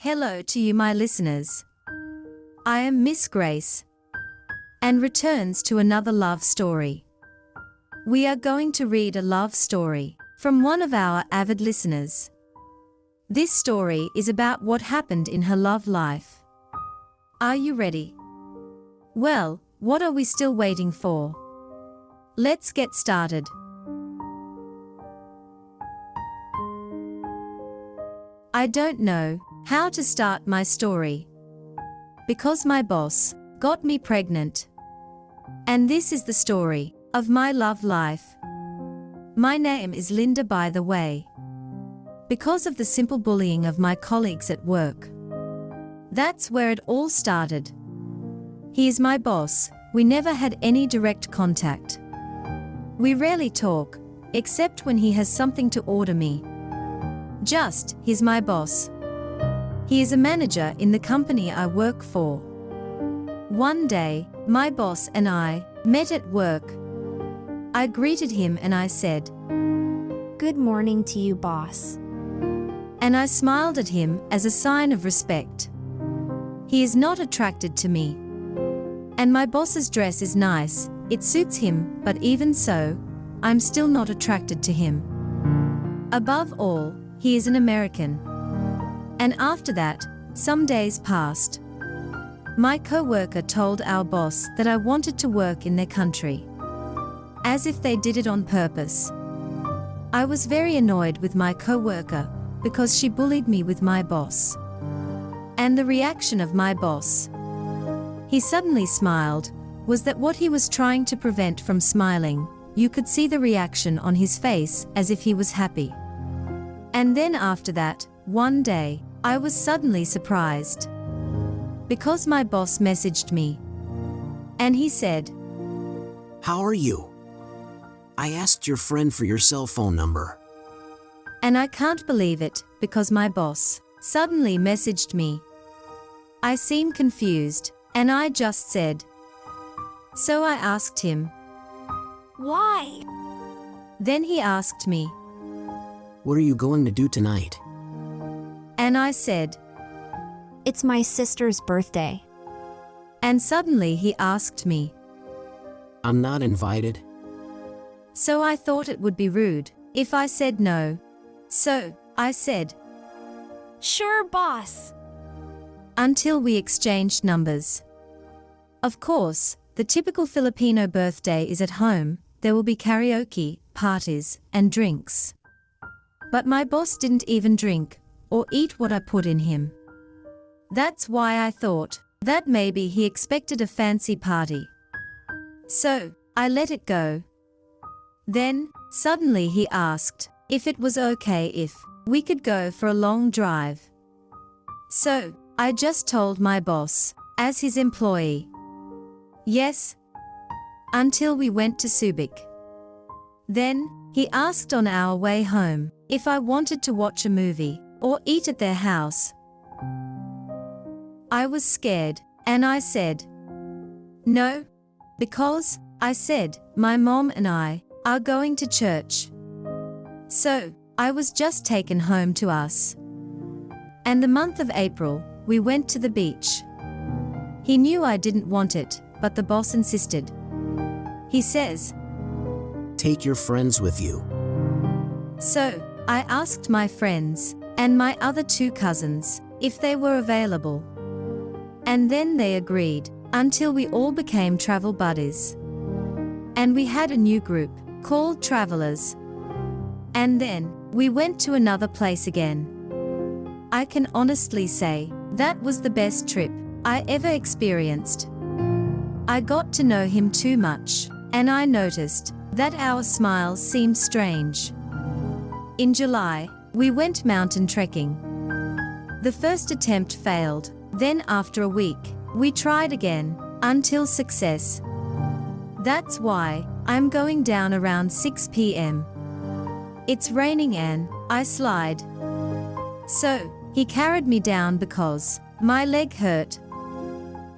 Hello to you, my listeners. I am Miss Grace, and returns to another love story. We are going to read a love story from one of our avid listeners. This story is about what happened in her love life. Are you ready? Well, what are we still waiting for? Let's get started. I don't know how to start my story, because my boss got me pregnant. And this is the story of my love life. My name is Linda, by the way. Because of the simple bullying of my colleagues at work. That's where it all started. He is my boss. We never had any direct contact. We rarely talk, except when he has something to order me. Just, he's my boss. He is a manager in the company I work for. One day, my boss and I met at work. I greeted him and I said, "Good morning to you, boss." And I smiled at him as a sign of respect. He is not attracted to me. And my boss's dress is nice, it suits him, but even so, I'm still not attracted to him. Above all, he is an American. And after that, some days passed. My co-worker told our boss that I wanted to work in their country. As if they did it on purpose. I was very annoyed with my co-worker because she bullied me with my boss. And the reaction of my boss, he suddenly smiled, was that what he was trying to prevent from smiling. You could see the reaction on his face as if he was happy. And then after that, one day, I was suddenly surprised. Because my boss messaged me. And he said, "How are you? I asked your friend for your cell phone number." And I can't believe it, because my boss suddenly messaged me. I seemed confused, and I just said. So I asked him, "Why?" Then he asked me, "What are you going to do tonight?" and I said, "It's my sister's birthday." And suddenly he asked me. "I'm not invited." So I thought it would be rude if I said no. So I said, "Sure, boss." Until we exchanged numbers. Of course, the typical Filipino birthday is at home. There will be karaoke, parties, and drinks. But my boss didn't even drink or eat what I put in him. That's why I thought that maybe he expected a fancy party. So I let it go. Then, suddenly he asked if it was okay if we could go for a long drive. So, I just told my boss, as his employee, yes, until we went to Subic. Then, he asked on our way home if I wanted to watch a movie or eat at their house. I was scared, and I said, no, because, I said, my mom and I are going to church. So, I was just taken home to us. And the month of April, we went to the beach. He knew I didn't want it, but the boss insisted. He says, "Take your friends with you." So, I asked my friends, and my other two cousins, if they were available. And then they agreed, until we all became travel buddies. And we had a new group, called Travelers. And then, we went to another place again. I can honestly say, that was the best trip I ever experienced. I got to know him too much, and I noticed that our smiles seemed strange. In July, we went mountain trekking. The first attempt failed, then after a week, we tried again, until success. That's why I'm going down around 6 p.m. It's raining and I slide. So, he carried me down because my leg hurt.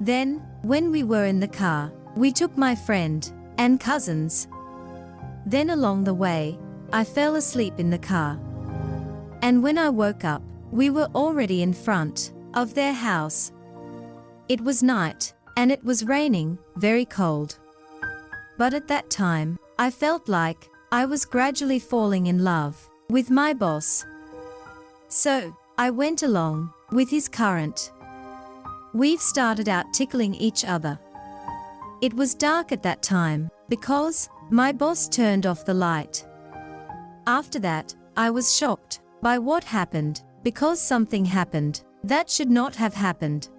Then, when we were in the car, we took my friend and cousins. Then along the way, I fell asleep in the car. And when I woke up, We were already in front of their house. It was night, and it was raining, very cold. But at that time, I felt like I was gradually falling in love with my boss. So, I went along with his current. We've started out tickling each other. It was dark at that time, because my boss turned off the light. After that, I was shocked by what happened, because something happened that should not have happened.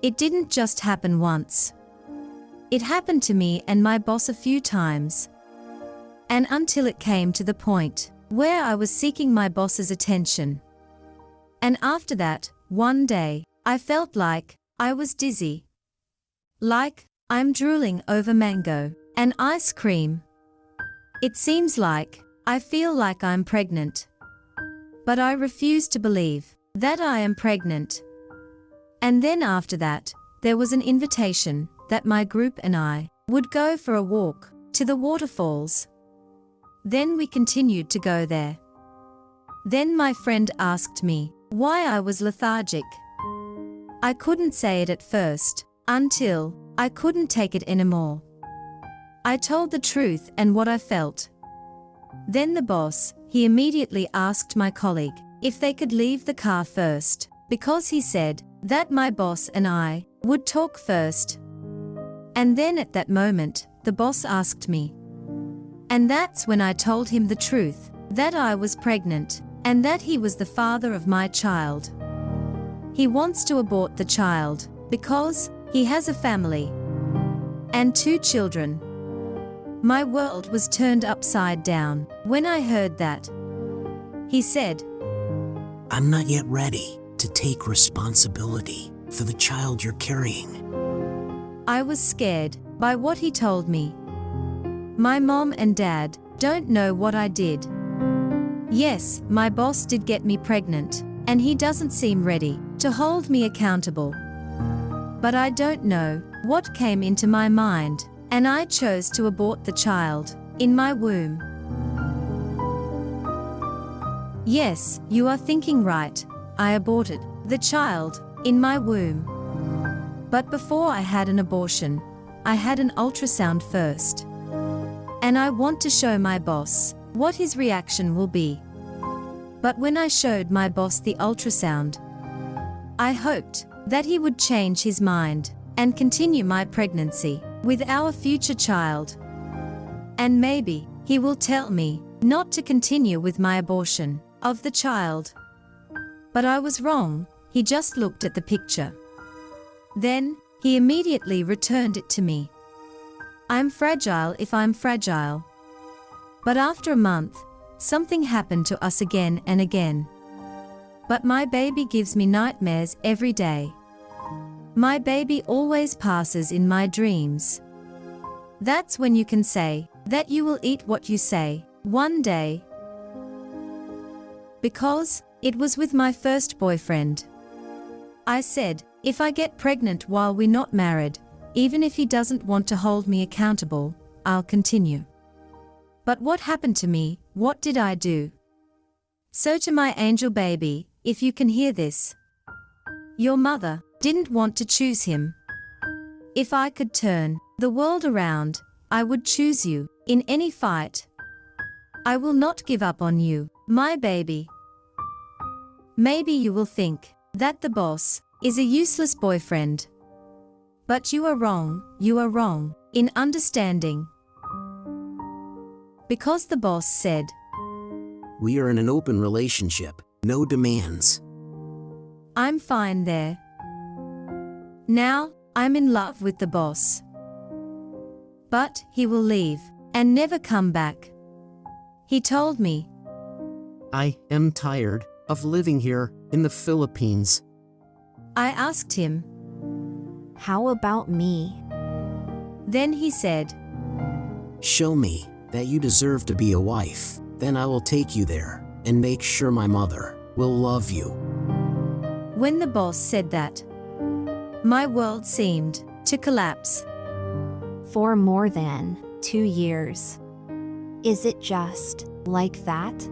It didn't just happen once. It happened to me and my boss a few times. And until it came to the point where I was seeking my boss's attention. And after that, one day, I felt like I was dizzy. Like I'm drooling over mango and ice cream. It seems like I feel like I'm pregnant. But I refuse to believe that I am pregnant. And then after that, there was an invitation that my group and I would go for a walk to the waterfalls. Then we continued to go there. Then my friend asked me why I was lethargic. I couldn't say it at first, until I couldn't take it anymore. I told the truth and what I felt. Then the boss, he immediately asked my colleague if they could leave the car first, because he said that my boss and I would talk first. And then at that moment, the boss asked me. And that's when I told him the truth, that I was pregnant, and that he was the father of my child. He wants to abort the child, because he has a family and 2 children. My world was turned upside down when I heard that. He said, I'm not yet ready to take responsibility for the child you're carrying. I was scared by what he told me. My mom and dad don't know what I did. Yes, my boss did get me pregnant, and he doesn't seem ready to hold me accountable. But I don't know what came into my mind, and I chose to abort the child in my womb. Yes, you are thinking right. I aborted the child in my womb. But before I had an abortion, I had an ultrasound first. And I want to show my boss what his reaction will be. But when I showed my boss the ultrasound, I hoped that he would change his mind and continue my pregnancy with our future child. And maybe he will tell me not to continue with my abortion of the child. But I was wrong. He just looked at the picture. Then, he immediately returned it to me. I'm fragile if I'm fragile. But after a month, something happened to us again and again. But my baby gives me nightmares every day. My baby always passes in my dreams. That's when you can say that you will eat what you say one day. Because it was with my first boyfriend. I said, if I get pregnant while we're not married, even if he doesn't want to hold me accountable, I'll continue. But what happened to me? What did I do? So to my angel baby, if you can hear this, your mother didn't want to choose him. If I could turn the world around, I would choose you in any fight. I will not give up on you, my baby. Maybe you will think that the boss is a useless boyfriend. But you are wrong in understanding. Because the boss said, We are in an open relationship, no demands. I'm fine there. Now, I'm in love with the boss. But he will leave and never come back. He told me, I am tired of living here in the Philippines. I asked him. How about me? Then he said, Show me that you deserve to be a wife, then I will take you there and make sure my mother will love you. When the boss said that, my world seemed to collapse. For more than 2 years. Is it just like that?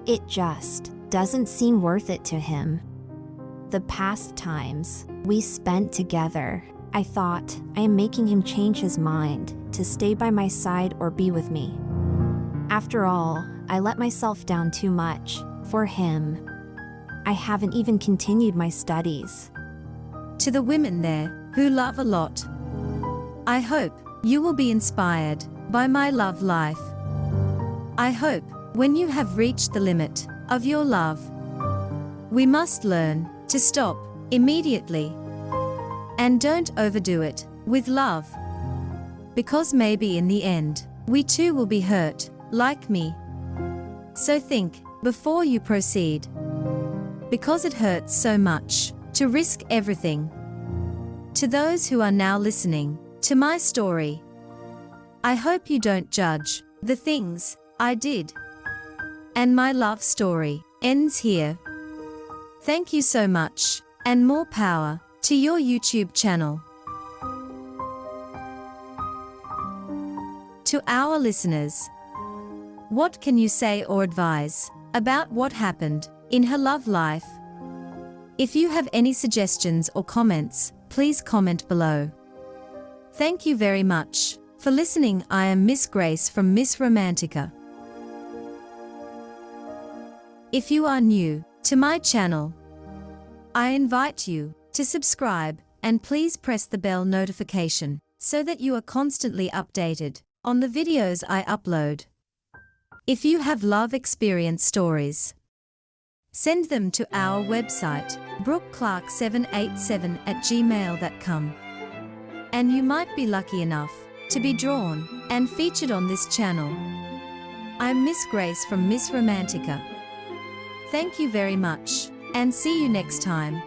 It just doesn't seem worth it to him. The past times we spent together, I thought I am making him change his mind to stay by my side or be with me. After all, I let myself down too much for him. I haven't even continued my studies. To the women there who love a lot, I hope you will be inspired by my love life. I hope when you have reached the limit of your love, we must learn to stop immediately and don't overdo it with love, because maybe in the end, we too will be hurt, like me. So think before you proceed, because it hurts so much to risk everything. To those who are now listening to my story, I hope you don't judge the things I did. And my love story ends here. Thank you so much, and more power to your YouTube channel. To our listeners, what can you say or advise about what happened in her love life? If you have any suggestions or comments, please comment below. Thank you very much for listening. I am Miss Grace from Miss Romantica. If you are new to my channel, I invite you to subscribe and please press the bell notification so that you are constantly updated on the videos I upload. If you have love experience stories, send them to our website, brookclark787@gmail.com. And you might be lucky enough to be drawn and featured on this channel. I'm Miss Grace from Miss Romantica. Thank you very much, and see you next time.